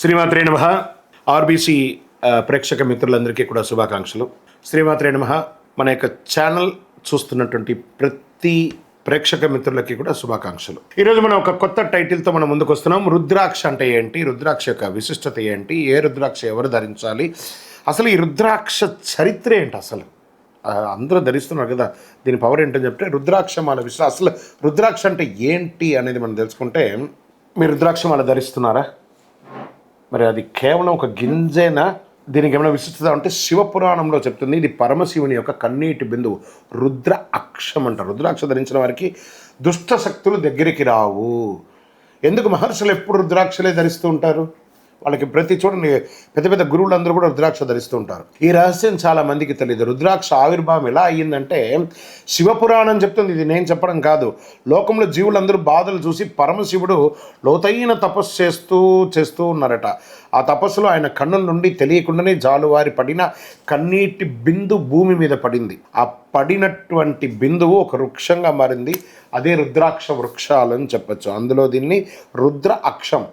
శ్రీమాత్రే నమః. ఆర్బీసీ ప్రేక్షక మిత్రులందరికీ కూడా శుభాకాంక్షలు. శ్రీమాత్రే నమః. మన యొక్క ఛానల్ చూస్తున్నటువంటి ప్రతి ప్రేక్షక మిత్రులకి కూడా శుభాకాంక్షలు. ఈరోజు మనం ఒక కొత్త టైటిల్తో మనం ముందుకు వస్తున్నాం. రుద్రాక్ష అంటే ఏంటి, రుద్రాక్ష యొక్క విశిష్టత ఏంటి, ఏ రుద్రాక్ష ఎవరు ధరించాలి, అసలు ఈ రుద్రాక్ష చరిత్ర ఏంటి, అసలు అందరూ ధరిస్తున్నారు కదా, దీని పవర్ ఏంటని చెప్తే రుద్రాక్ష మాల విషయం. అసలు రుద్రాక్ష అంటే ఏంటి అనేది మనం తెలుసుకుంటే, మీరు రుద్రాక్ష మాల ధరిస్తున్నారా? మరి అది కేవలం ఒక గింజేనా? దీనికి ఏమైనా విశిష్టత అంటే శివపురాణంలో చెప్తుంది, ఇది పరమశివుని యొక్క కన్నీటి బిందువు, రుద్ర అక్షం అంటారు. రుద్రాక్ష ధరించిన వారికి దుష్ట శక్తులు దగ్గరికి రావు. ఎందుకు మహర్షులు ఎప్పుడు రుద్రాక్షలే ధరిస్తూ ఉంటారు? వాళ్ళకి ప్రతి చూడండి, పెద్ద పెద్ద గురువులందరూ కూడా రుద్రాక్ష ధరిస్తూ ఉంటారు. ఈ రహస్యం చాలా మందికి తెలియదు. రుద్రాక్ష ఆవిర్భావం ఎలా అయ్యిందంటే, శివపురాణం చెప్తుంది, ఇది నేను చెప్పడం కాదు. లోకంలో జీవులందరూ బాధలు చూసి పరమశివుడు లోతైన తపస్సు చేస్తూ ఉన్నారట. ఆ తపస్సులో ఆయన కన్నుల నుండి తెలియకుండానే జాలువారి పడిన కన్నీటి బిందు భూమి మీద పడింది. ఆ పడినటువంటి బిందువు ఒక వృక్షంగా మారింది. అదే రుద్రాక్ష వృక్షాలని చెప్పచ్చు. అందులో దీన్ని రుద్ర అక్షం,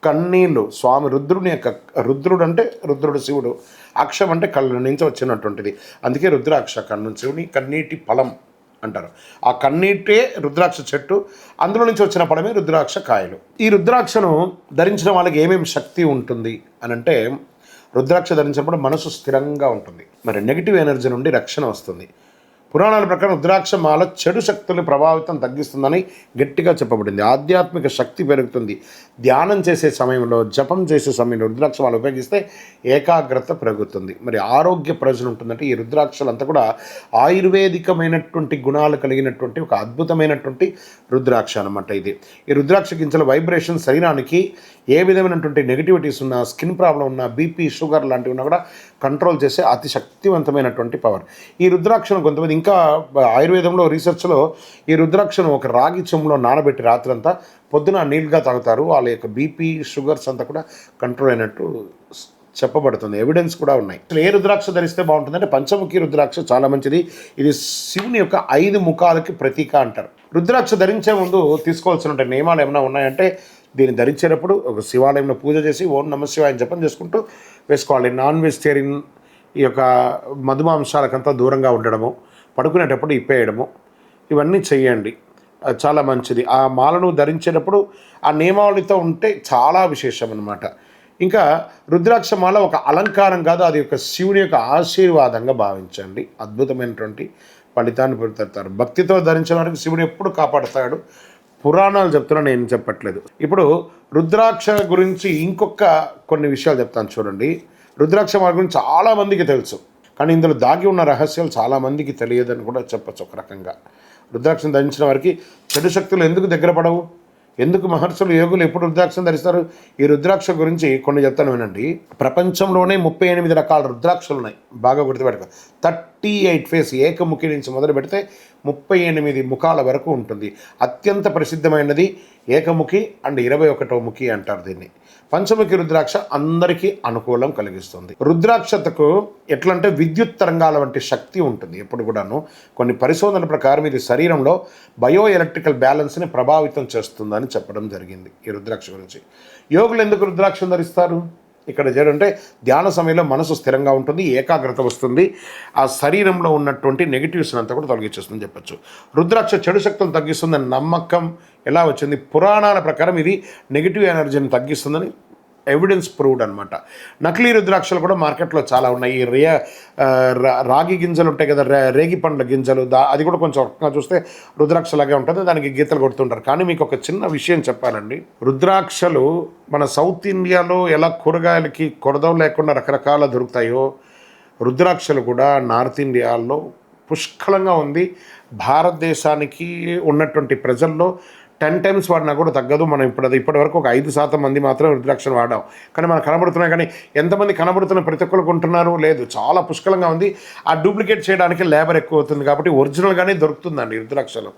కన్నీళ్ళు. స్వామి రుద్రుని యొక్క, రుద్రుడు అంటే రుద్రుడు శివుడు, అక్షం అంటే కళ్ళ నుంచి వచ్చినటువంటిది. అందుకే రుద్రాక్ష, కన్ను శివుని కన్నీటి ఫలం అంటారు. ఆ కన్నీటే రుద్రాక్ష చెట్టు, అందులో నుంచి వచ్చిన ఫలమే రుద్రాక్ష కాయలు. ఈ రుద్రాక్షను ధరించిన వాళ్ళకి ఏమేమి శక్తి ఉంటుంది అని అంటే, రుద్రాక్ష ధరించినప్పుడు మనసు స్థిరంగా ఉంటుంది, మరి నెగిటివ్ ఎనర్జీ నుండి రక్షణ వస్తుంది. పురాణాల ప్రకారం రుద్రాక్ష మాల చెడు శక్తులు ప్రభావితం తగ్గిస్తుందని గట్టిగా చెప్పబడింది. ఆధ్యాత్మిక శక్తి పెరుగుతుంది. ధ్యానం చేసే సమయంలో, జపం చేసే సమయంలో రుద్రాక్ష మాల ఉపయోగిస్తే ఏకాగ్రత పెరుగుతుంది. మరి ఆరోగ్య ప్రయోజనం ఉంటుందంటే, ఈ రుద్రాక్షలంతా కూడా ఆయుర్వేదికమైనటువంటి గుణాలు కలిగినటువంటి ఒక అద్భుతమైనటువంటి రుద్రాక్ష అనమాట ఇది. ఈ రుద్రాక్ష గింజల వైబ్రేషన్ శరీరానికి ఏ విధమైనటువంటి నెగిటివిటీస్ ఉన్నా, స్కిన్ ప్రాబ్లం ఉన్నా, బీపీ, షుగర్ లాంటివి ఉన్నా కూడా కంట్రోల్ చేసే అతి శక్తివంతమైనటువంటి పవర్. ఈ రుద్రాక్షను కొంతమంది ఇంకా ఆయుర్వేదంలో రీసెర్చ్లో ఈ రుద్రాక్షను ఒక రాగి చెంబులో నానబెట్టి రాత్రంతా పొద్దున నీళ్ళుగా తాగుతారు. వాళ్ళ యొక్క బీపీ, షుగర్స్ అంతా కూడా కంట్రోల్ అయినట్టు చెప్పబడుతుంది. ఎవిడెన్స్ కూడా ఉన్నాయి. ఏ రుద్రాక్ష ధరిస్తే బాగుంటుందంటే, పంచముఖి రుద్రాక్ష చాలా మంచిది. ఇది శివుని యొక్క 5 ముఖాలకి ప్రతీక అంటారు. రుద్రాక్ష ధరించే ముందు తీసుకోవాల్సిన నియమాలు ఏమైనా ఉన్నాయంటే, దీన్ని ధరించేటప్పుడు ఒక శివాలయంలో పూజ చేసి ఓం నమః శివాయ జపం చేసుకుంటూ వేసుకోవాలి. నాన్ వెజిటేరియన్, ఈ యొక్క మధుమాంసాలకంతా దూరంగా ఉండడము, పడుకునేటప్పుడు ఇప్పేయడము, ఇవన్నీ చెయ్యండి, చాలా మంచిది. ఆ మాలను ధరించేటప్పుడు ఆ నియమావళితో ఉంటే చాలా విశేషం అన్నమాట. ఇంకా రుద్రాక్ష మాల ఒక అలంకారం కాదు, అది ఒక శివుని యొక్క ఆశీర్వాదంగా భావించండి. అద్భుతమైనటువంటి ఫలితాన్ని పొందుతారు. భక్తితో ధరించిన వారికి శివుడు ఎప్పుడు కాపాడుతాడు. పురాణాలు చెప్తున్నా, నేను చెప్పట్లేదు. ఇప్పుడు రుద్రాక్ష గురించి ఇంకొక కొన్ని విషయాలు చెప్తాను చూడండి. రుద్రాక్ష మాల గురించి చాలామందికి తెలుసు, కానీ ఇందులో దాగి ఉన్న రహస్యాలు చాలామందికి తెలియదని కూడా చెప్పచ్చు. ఒక రకంగా రుద్రాక్షను ధరించిన వారికి చెడు శక్తులు ఎందుకు దగ్గర పడవు? ఎందుకు మహర్షులు, యోగులు ఎప్పుడు రుద్రాక్షను ధరిస్తారు? ఈ రుద్రాక్ష గురించి కొన్ని చెప్తాను వినండి. ప్రపంచంలోనే 38 రకాల రుద్రాక్షలు ఉన్నాయి. బాగా గుర్తుపెట్టుకో. 38 ఫేస్, ఏకముఖి నుంచి మొదలు పెడితే 38 ముఖాల వరకు ఉంటుంది. అత్యంత ప్రసిద్ధమైనది ఏకముఖి అండ్ 21వ ముఖి అంటారు దీన్ని. పంచముఖి రుద్రాక్ష అందరికీ అనుకూలం కలిగిస్తుంది. రుద్రాక్షతకు ఎట్లంటే విద్యుత్ తరంగాల వంటి శక్తి ఉంటుంది ఎప్పుడు కూడాను. కొన్ని పరిశోధనల ప్రకారం ఇది శరీరంలో బయో ఎలక్ట్రికల్ బ్యాలెన్స్ని ప్రభావితం చేస్తుందని చెప్పడం జరిగింది. ఈ రుద్రాక్ష గురించి యోగులు ఎందుకు రుద్రాక్షను ధరిస్తారు? ఇక్కడ చేరంటే ధ్యాన సమయంలో మనసు స్థిరంగా ఉంటుంది, ఏకాగ్రత వస్తుంది, ఆ శరీరంలో ఉన్నటువంటి నెగిటివ్స్ అంతా కూడా తొలగించేస్తుందని చెప్పచ్చు. రుద్రాక్ష చెడు శక్తులను తగ్గిస్తుందని నమ్మకం ఎలా వచ్చింది? పురాణాల ప్రకారం ఇది నెగిటివ్ ఎనర్జీని తగ్గిస్తుందని ఎవిడెన్స్ ప్రూవ్డ్ అనమాట. నకిలీ రుద్రాక్షలు కూడా మార్కెట్లో చాలా ఉన్నాయి. రాగి గింజలు ఉంటాయి కదా, రేగి పండ్ల గింజలు, అది కూడా కొంచెం చూస్తే రుద్రాక్షలాగే ఉంటుంది, దానికి గీతలు కొడుతుంటారు. కానీ మీకు ఒక చిన్న విషయం చెప్పాలండి. రుద్రాక్షలు మన సౌత్ ఇండియాలో ఎలా కూరగాయలకి కొరదం లేకుండా రకరకాల దొరుకుతాయో, రుద్రాక్షలు కూడా నార్త్ ఇండియాలో పుష్కలంగా ఉంది. భారతదేశానికి ఉన్నటువంటి ప్రజల్లో 10 టైమ్స్ వాడినా కూడా తగ్గదు. మనం ఇప్పటి వరకు ఒక 5% మంది మాత్రం రుద్రాక్షను వాడాం, కానీ మనకు కనబడుతున్నాయి. కానీ ఎంతమంది కనబడుతున్న ప్రతి ఒక్కరు కొంటున్నారు? లేదు, చాలా పుష్కలంగా ఉంది. ఆ డూప్లికేట్ చేయడానికి లేబర్ ఎక్కువ అవుతుంది, కాబట్టి ఒరిజినల్గానే దొరుకుతుందండి రుద్రాక్షలు.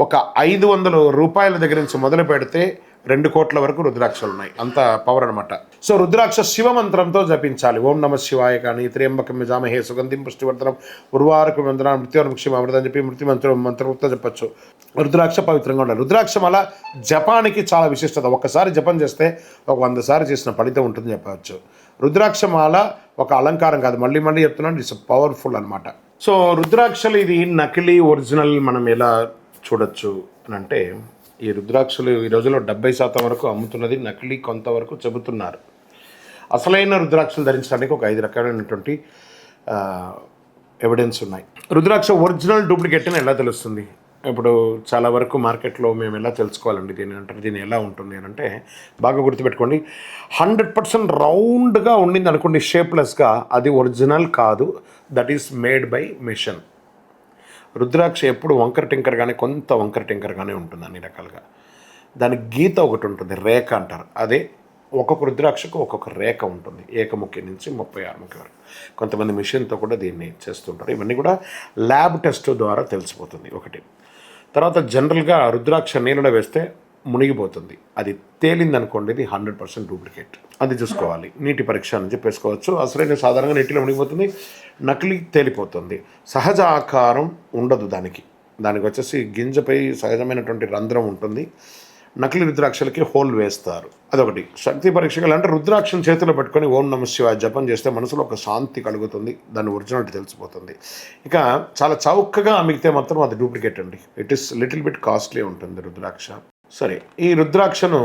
ఒక 500 రూపాయల దగ్గర నుంచి మొదలు పెడితే 2 కోట్ల వరకు రుద్రాక్షలు ఉన్నాయి. అంత పవర్ అనమాట. సో రుద్రాక్ష శివ మంత్రంతో జపించాలి. ఓం నమ శివాయ కానీ, త్ర్యంబకం యజామహే సుగంధిం పుష్టివర్ధనం ఉర్వారుకం వందనం మృత్యుర్ముక్షిమ అమృతం అని చెప్పి మంత్రంతో చెప్పచ్చు. రుద్రాక్ష పవిత్రంగా ఉండాలి. రుద్రాక్షమాల జపానికి చాలా విశిష్టత. ఒక్కసారి జపం చేస్తే ఒక 100 సార్లు చేసిన ఫలితం ఉంటుంది చెప్పవచ్చు. రుద్రాక్షమాల ఒక అలంకారం కాదు, మళ్ళీ మళ్ళీ చెప్తున్నాను, ఇట్స్ పవర్ఫుల్ అనమాట. సో రుద్రాక్షలు ఇది నకిలీ ఒరిజినల్ మనం ఎలా చూడొచ్చు అని అంటే, ఈ రుద్రాక్షలు ఈ రోజుల్లో 70% వరకు అమ్ముతున్నది నకిలీ, కొంతవరకు చెబుతున్నారు. అసలైన రుద్రాక్షలు ధరించడానికి ఒక 5 రకాలైనటువంటి ఎవిడెన్స్ ఉన్నాయి. రుద్రాక్ష ఒరిజినల్ డూప్లికేట్ అని ఎలా తెలుస్తుంది? ఇప్పుడు చాలా వరకు మార్కెట్లో మేము ఎలా తెలుసుకోవాలండి దీని ఎలా ఉంటుంది అని అంటే, బాగా గుర్తుపెట్టుకోండి, 100% రౌండ్గా ఉండింది అనుకోండి, షేప్లెస్గా, అది ఒరిజినల్ కాదు, that is made by machine. రుద్రాక్ష ఎప్పుడు వంకర టింకర్గానే, కొంత వంకర టింకర్గానే ఉంటుంది అన్ని రకాలుగా. దాని గీత ఒకటి ఉంటుంది, రేఖ అంటారు. అదే ఒక్కొక్క రుద్రాక్షకు ఒక్కొక్క రేఖ ఉంటుంది, ఏకముఖి నుంచి 36 ముఖి వరకు. కొంతమంది మిషన్తో కూడా దీన్ని చేస్తుంటారు. ఇవన్నీ కూడా ల్యాబ్ టెస్ట్ ద్వారా తెలిసిపోతుంది ఒకటి. తర్వాత జనరల్గా రుద్రాక్ష నీళ్ళలో వేస్తే మునిగిపోతుంది. అది తేలిందనుకోండి, ఇది 100% డూప్లికేట్. అది చూసుకోవాలి. నీటి పరీక్ష అని చెప్పేసుకోవచ్చు. అసలైన సాధారణంగా నీటిలో మునిగిపోతుంది, నకిలీ తేలిపోతుంది. సహజ ఆకారం ఉండదు దానికి వచ్చేసి గింజపై సహజమైనటువంటి రంధ్రం ఉంటుంది. నకిలీ రుద్రాక్షలకి హోల్ వేస్తారు. అదొకటి. శక్తి పరీక్షలు అంటే రుద్రాక్షను చేతిలో పెట్టుకొని ఓం నమ శివాయ జపం చేస్తే మనసులో ఒక శాంతి కలుగుతుంది, దాని ఒరిజినాలిటీ తెలిసిపోతుంది. ఇక చాలా చౌకగా అమ్మితే మాత్రం అది డూప్లికేట్ అండి. It is little bit costly ఉంటుంది రుద్రాక్ష. సరే, ఈ రుద్రాక్షను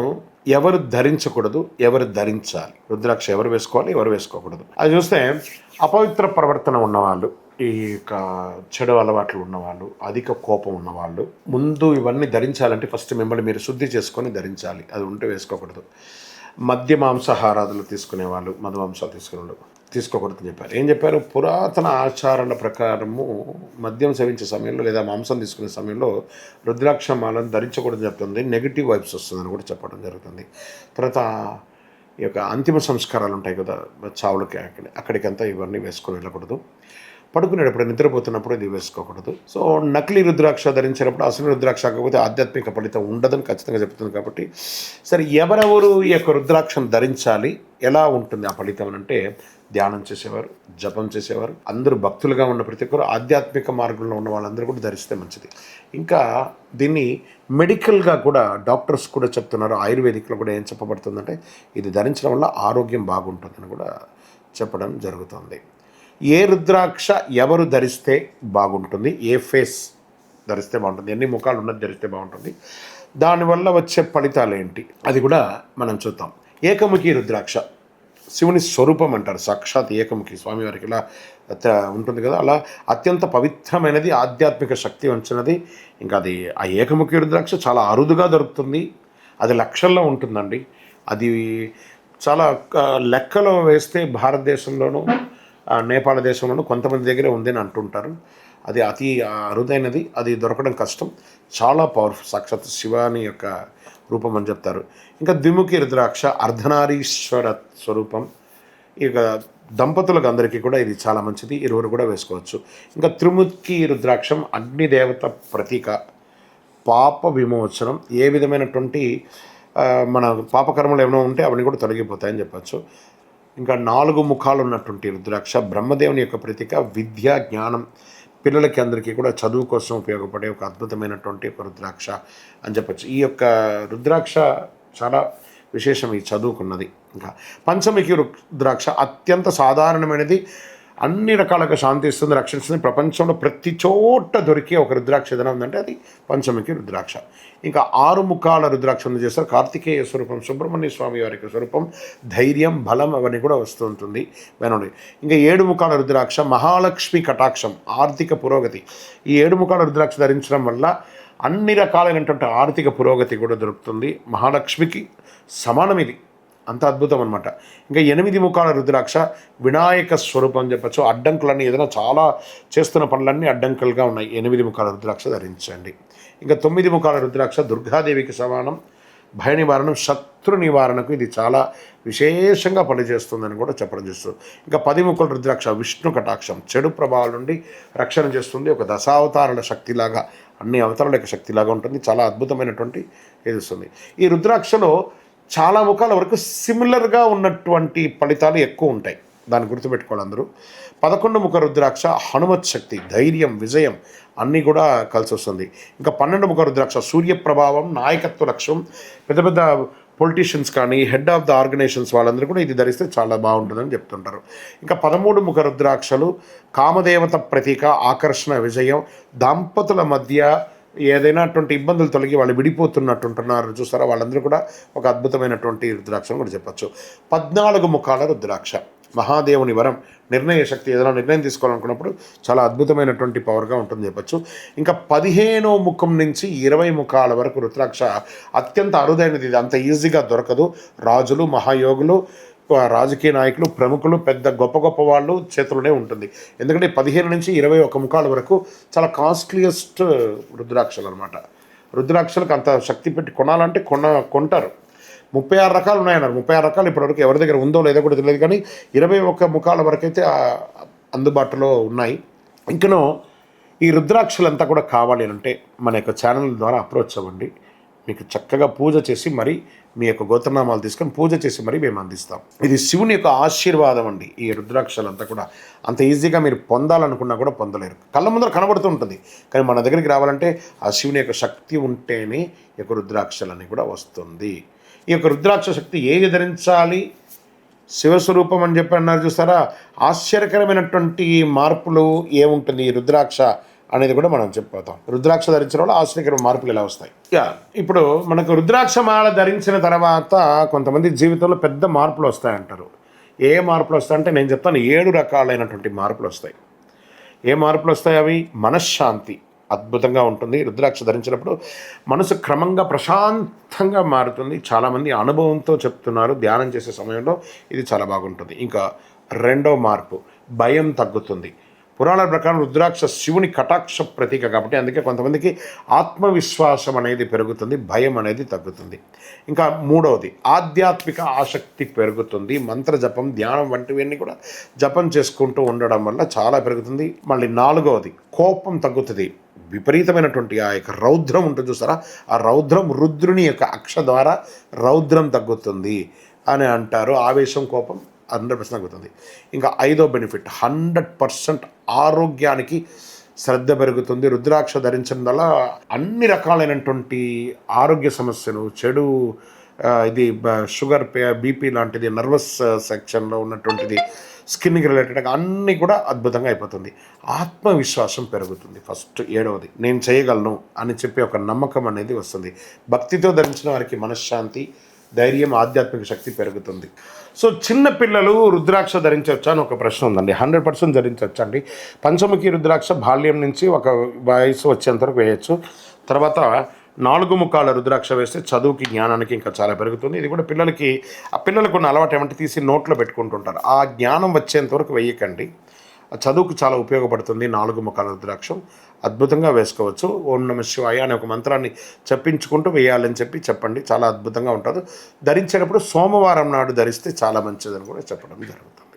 ఎవరు ధరించకూడదు, ఎవరు ధరించాలి? రుద్రాక్ష ఎవరు వేసుకోవాలి, ఎవరు వేసుకోకూడదు? అది చూస్తే అపవిత్ర ప్రవర్తన ఉన్నవాళ్ళు, ఈ యొక్క చెడు అలవాట్లు ఉన్నవాళ్ళు, అధిక కోపం ఉన్నవాళ్ళు, ముందు ఇవన్నీ ధరించాలంటే ఫస్ట్ మిమ్మల్ని మీరు శుద్ధి చేసుకొని ధరించాలి. అది ఉంటే వేసుకోకూడదు. మద్య మాంసాహారాదులు తీసుకునేవాళ్ళు, మధు మాంసాలు తీసుకునేవాళ్ళు తీసుకోకూడదని చెప్పారు. ఏం చెప్పారు? పురాతన ఆచారాల ప్రకారము మద్యం సేవించే సమయంలో లేదా మాంసం తీసుకునే సమయంలో రుద్రాక్ష మాలను ధరించకూడదని చెప్తుంది. నెగిటివ్ వైబ్స్ వస్తుందని కూడా చెప్పడం జరుగుతుంది. తర్వాత ఈ యొక్క అంతిమ సంస్కారాలు ఉంటాయి కదా, చావులకి అక్కడికంతా ఇవన్నీ వేసుకొని వెళ్ళకూడదు. పడుకునేటప్పుడు, నిద్రపోతున్నప్పుడు ఇది వేసుకోకూడదు. సో నకిలీ రుద్రాక్ష ధరించినప్పుడు అసలు రుద్రాక్ష కాకపోతే ఆధ్యాత్మిక ఫలితం ఉండదని ఖచ్చితంగా చెప్తుంది. కాబట్టి సరే, ఎవరెవరు ఈ యొక్క రుద్రాక్షను ధరించాలి, ఎలా ఉంటుంది ఆ ఫలితం అంటే, ధ్యానం చేసేవారు, జపం చేసేవారు, అందరూ భక్తులుగా ఉన్న ప్రతి ఒక్కరు, ఆధ్యాత్మిక మార్గంలో ఉన్న వాళ్ళందరూ కూడా ధరిస్తే మంచిది. ఇంకా దీన్ని మెడికల్గా కూడా డాక్టర్స్ కూడా చెప్తున్నారు. ఆయుర్వేదిక్లో కూడా ఏం చెప్పబడుతుందంటే, ఇది ధరించడం వల్ల ఆరోగ్యం బాగుంటుందని కూడా చెప్పడం జరుగుతుంది. ఏ రుద్రాక్ష ఎవరు ధరిస్తే బాగుంటుంది, ఏ ఫేస్ ధరిస్తే బాగుంటుంది, ఎన్ని ముఖాలు ఉన్నది ధరిస్తే బాగుంటుంది, దానివల్ల వచ్చే ఫలితాలు ఏంటి, అది కూడా మనం చూద్దాం. ఏకముఖి రుద్రాక్ష శివుని స్వరూపం అంటారు. సాక్షాత్ ఏకముఖి స్వామివారికి ఇలా ఉంటుంది కదా, అలా అత్యంత పవిత్రమైనది, ఆధ్యాత్మిక శక్తి వంచినది. ఇంకా అది ఆ ఏకముఖి రుద్రాక్ష చాలా అరుదుగా దొరుకుతుంది. అది లక్షల్లో ఉంటుందండి. అది చాలా లెక్కలో వేస్తే భారతదేశంలోనూ నేపాళ దేశంలోనూ కొంతమంది దగ్గరే ఉందని అంటుంటారు. అది అతి అరుదైనది, అది దొరకడం కష్టం, చాలా పవర్ఫుల్, సాక్షాత్ శివాని యొక్క రూపం అని చెప్తారు. ఇంకా ద్విముఖి రుద్రాక్ష అర్ధనారీశ్వర స్వరూపం. ఇక దంపతులకు అందరికీ కూడా ఇది చాలా మంచిది, ఇరువురు కూడా వేసుకోవచ్చు. ఇంకా త్రిముఖి రుద్రాక్షం అగ్నిదేవత ప్రతీక, పాప విమోచనం, ఏ విధమైనటువంటి మన పాపకర్మలు ఏమైనా ఉంటే అవన్నీ కూడా తొలగిపోతాయని చెప్పచ్చు. ఇంకా 4 ముఖాలు ఉన్నటువంటి రుద్రాక్ష బ్రహ్మదేవుని యొక్క ప్రతీక, విద్య, జ్ఞానం, పిల్లలకి అందరికీ కూడా చదువు కోసం ఉపయోగపడే ఒక అద్భుతమైనటువంటి ఒక రుద్రాక్ష అని చెప్పచ్చు. ఈ యొక్క రుద్రాక్ష చాలా విశేషం ఈ చదువుకున్నది. ఇంకా పంచముఖి రుద్రాక్ష అత్యంత సాధారణమైనది, అన్ని రకాలుగా శాంతి ఇస్తుంది, రక్షిస్తుంది. ప్రపంచంలో ప్రతి చోట దొరికే ఒక రుద్రాక్ష ఏదైనా ఉందంటే అది పంచముఖి రుద్రాక్ష. ఇంకా 6 ముఖాల రుద్రాక్ష చేస్తారు. కార్తికేయ స్వరూపం, సుబ్రహ్మణ్య స్వామి వారికి స్వరూపం, ధైర్యం, బలం అవన్నీ కూడా వస్తూ ఉంటుంది వినండి. ఇంకా 7 ముఖాల రుద్రాక్ష మహాలక్ష్మి కటాక్షం, ఆర్థిక పురోగతి. ఈ 7 ముఖాల రుద్రాక్ష ధరించడం వల్ల అన్ని రకాలైనటువంటి ఆర్థిక పురోగతి కూడా దొరుకుతుంది. మహాలక్ష్మికి సమానం ఇది, అంత అద్భుతం అనమాట. ఇంకా 8 ముఖాల రుద్రాక్ష వినాయక స్వరూపం అని చెప్పచ్చు. అడ్డంకులన్నీ ఏదైనా చాలా చేస్తున్న పనులన్నీ అడ్డంకులుగా ఉన్నాయి, 8 ముఖాల రుద్రాక్ష ధరించండి. ఇంకా 9 ముఖాల రుద్రాక్ష దుర్గాదేవికి సమానం, భయ నివారణ, శత్రు నివారణకు ఇది చాలా విశేషంగా పనిచేస్తుందని కూడా చెప్పడం చేస్తుంది. ఇంకా 10 ముక్కల రుద్రాక్ష విష్ణు కటాక్షం, చెడు ప్రభావాల నుండి రక్షణ చేస్తుంది. ఒక దశావతారాల శక్తిలాగా, అన్ని అవతారాల యొక్క శక్తిలాగా ఉంటుంది. చాలా అద్భుతమైనటువంటి ఇది ఇస్తుంది. ఈ రుద్రాక్షలో చాలా ముఖాల వరకు సిమిలర్గా ఉన్నటువంటి ఫలితాలు ఎక్కువ ఉంటాయి. దాన్ని గుర్తుపెట్టుకోవాలి అందరూ. 11 ముఖ రుద్రాక్ష హనుమత్ శక్తి, ధైర్యం, విజయం అన్నీ కూడా కలిసి వస్తుంది. ఇంకా 12 ముఖ రుద్రాక్ష సూర్య ప్రభావం, నాయకత్వ లక్ష్యం. పెద్ద పెద్ద పొలిటీషియన్స్ కానీ, హెడ్ ఆఫ్ ద ఆర్గనైజేషన్స్ వాళ్ళందరూ కూడా ఇది ధరిస్తే చాలా బాగుంటుందని చెప్తుంటారు. ఇంకా 13 ముఖ రుద్రాక్షలు కామదేవత ప్రతీక, ఆకర్షణ, విజయం. దంపతుల మధ్య ఏదైనా అటువంటి ఇబ్బందులు తొలగి వాళ్ళు విడిపోతున్నట్టుంటున్నారు చూస్తారా, వాళ్ళందరూ కూడా ఒక అద్భుతమైనటువంటి రుద్రాక్షను కూడా చెప్పచ్చు. 14 ముఖాల రుద్రాక్ష మహాదేవుని వరం, నిర్ణయ శక్తి. ఏదైనా నిర్ణయం తీసుకోవాలనుకున్నప్పుడు చాలా అద్భుతమైనటువంటి పవర్గా ఉంటుంది చెప్పచ్చు. ఇంకా 15వ ముఖం నుంచి 20 ముఖాల వరకు రుద్రాక్ష అత్యంత అరుదైనది. ఇది అంత ఈజీగా దొరకదు. రాజులు, మహాయోగులు, రాజకీయ నాయకులు, ప్రముఖులు, పెద్ద గొప్ప గొప్ప వాళ్ళు చేతుల్లోనే ఉంటుంది. ఎందుకంటే 15 నుంచి 21 ముఖాల వరకు చాలా కాస్ట్లీయెస్ట్ రుద్రాక్షలు అనమాట. రుద్రాక్షలకు అంత శక్తి పెట్టి కొనాలంటే కొంటారు. 36 రకాలు ఉన్నాయన్నారు. 36 రకాలు ఇప్పటివరకు ఎవరి దగ్గర ఉందో లేదో కూడా తెలియదు, కానీ 21 ముఖాల వరకు అయితే అందుబాటులో ఉన్నాయి. ఇంకనూ ఈ రుద్రాక్షలంతా కూడా కావాలి అంటే మన యొక్క ఛానల్ ద్వారా అప్రోచ్ అవ్వండి. మీకు చక్కగా పూజ చేసి మరి మీ యొక్క గోత్రనామాలు తీసుకొని పూజ చేసి మరి మేము అందిస్తాం. ఇది శివుని యొక్క ఆశీర్వాదం అండి. ఈ రుద్రాక్షలంతా కూడా అంత ఈజీగా మీరు పొందాలనుకున్నా కూడా పొందలేరు. కళ్ళ ముందర కనబడుతూ ఉంటుంది, కానీ మన దగ్గరికి రావాలంటే ఆ శివుని యొక్క శక్తి ఉంటేనే ఈ యొక్క రుద్రాక్షలన్నీ కూడా వస్తుంది. ఈ యొక్క రుద్రాక్ష శక్తి ఏది ధరించాలి? శివస్వరూపం అని చెప్పి అన్నారు చూస్తారా. ఆశ్చర్యకరమైనటువంటి మార్పులు ఏముంటుంది ఈ రుద్రాక్ష అనేది కూడా మనం చెప్పిపోతాం. రుద్రాక్ష ధరించిన వల్ల ఆశ్చర్యకరమైన మార్పులు ఎలా వస్తాయి? ఇప్పుడు మనకు రుద్రాక్ష మాల ధరించిన తర్వాత కొంతమంది జీవితంలో పెద్ద మార్పులు వస్తాయంటారు. ఏ మార్పులు వస్తాయంటే నేను చెప్తాను, 7 రకాలైనటువంటి మార్పులు వస్తాయి. ఏ మార్పులు వస్తాయి అవి? మనశ్శాంతి అద్భుతంగా ఉంటుంది. రుద్రాక్ష ధరించినప్పుడు మనసు క్రమంగా ప్రశాంతంగా మారుతుంది. చాలామంది అనుభవంతో చెప్తున్నారు, ధ్యానం చేసే సమయంలో ఇది చాలా బాగుంటుంది. ఇంకా 2వ మార్పు, భయం తగ్గుతుంది. పురాణాల ప్రకారం రుద్రాక్ష శివుని కటాక్ష ప్రతీక కాబట్టి అందుకే కొంతమందికి ఆత్మవిశ్వాసం అనేది పెరుగుతుంది, భయం అనేది తగ్గుతుంది. ఇంకా 3వది, ఆధ్యాత్మిక ఆసక్తి పెరుగుతుంది. మంత్ర జపం, ధ్యానం వంటివన్నీ కూడా జపం చేసుకుంటూ ఉండడం వల్ల చాలా పెరుగుతుంది. మళ్ళీ 4వది, కోపం తగ్గుతుంది. విపరీతమైనటువంటి ఆ యొక్క రౌద్రం ఉంటుంది చూస్తారా, ఆ రౌద్రం రుద్రుని యొక్క అక్ష ద్వారా రౌద్రం తగ్గుతుంది అని అంటారు. ఆవేశం, కోపం 100% తగ్గుతుంది. ఇంకా 5వ బెనిఫిట్, 100% ఆరోగ్యానికి శ్రద్ధ పెరుగుతుంది. రుద్రాక్ష ధరించడం వల్ల అన్ని రకాలైనటువంటి ఆరోగ్య సమస్యలు, చెడు ఇది షుగర్, బీపీ లాంటిది, నర్వస్ సెక్షన్లో ఉన్నటువంటిది, స్కిన్కి రిలేటెడ్గా అన్నీ కూడా అద్భుతంగా అయిపోతుంది. ఆత్మవిశ్వాసం పెరుగుతుంది. ఫస్ట్ 7వది, నేను చేయగలను అని చెప్పి ఒక నమ్మకం అనేది వస్తుంది. భక్తితో ధరించిన వారికి మనశ్శాంతి, ధైర్యం, ఆధ్యాత్మిక శక్తి పెరుగుతుంది. సో చిన్న పిల్లలు రుద్రాక్ష ధరించవచ్చా అని ఒక ప్రశ్న ఉందండి. 100% ధరించవచ్చు అండి. పంచముఖి రుద్రాక్ష బాల్యం నుంచి ఒక వయసు వచ్చేంతవరకు వేయచ్చు. తర్వాత 4 ముఖాల రుద్రాక్ష వేస్తే చదువుకి, జ్ఞానానికి ఇంకా చాలా పెరుగుతుంది. ఇది కూడా పిల్లలకు ఉన్న అలవాటు ఏమంటే తీసి నోట్లో పెట్టుకుంటుంటారు. ఆ జ్ఞానం వచ్చేంతవరకు వేయకండి. చదువుకు చాలా ఉపయోగపడుతుంది. 4 ముఖాల రుద్రాక్షం అద్భుతంగా వేసుకోవచ్చు. ఓం నమః శివాయ అనే ఒక మంత్రాన్ని చెప్పించుకుంటూ వేయాలని చెప్పండి. చాలా అద్భుతంగా ఉంటుంది. ధరించేటప్పుడు సోమవారం నాడు ధరిస్తే చాలా మంచిదని కూడా చెప్పడం జరుగుతుంది.